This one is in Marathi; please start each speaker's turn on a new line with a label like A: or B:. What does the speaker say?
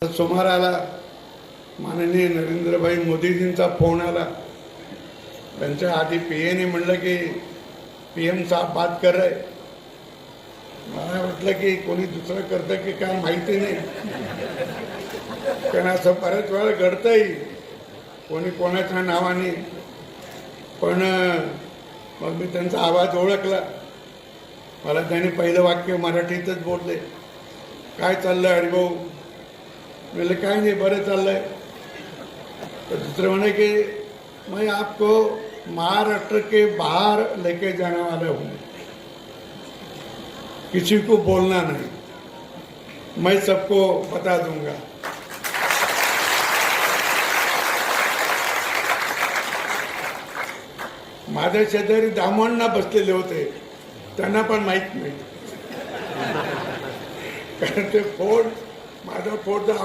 A: सोमवार आला, माननीय नरेंद्रभाई मोदीजींचा फोन आला. त्यांच्या आधी पीएने म्हणलं की पीएम साहब बात कर रहे. मला वाटलं की कोणी दुसरं करतं की काय माहिती नाही, कारण असं बऱ्याच वेळा घडतंही कोणी कोणाच्या नावाने. पण मग मी त्यांचा आवाज ओळखला. मला त्याने पहिलं वाक्य मराठीतच बोलले, काय चाललंय हरिभाऊ? बोले काय नहीं, बड़े चल रहे. तो दूसरे होने के मैं आपको महाराष्ट्र के बाहर लेके जाने वाला हूँ, किसी को बोलना नहीं, मैं सबको बता दूंगा. माझ्या शेजारी दामण्णा बसलेले होते, त्यांना पण माहित नाही, कारण ते फोन माझा फोनचा आवाज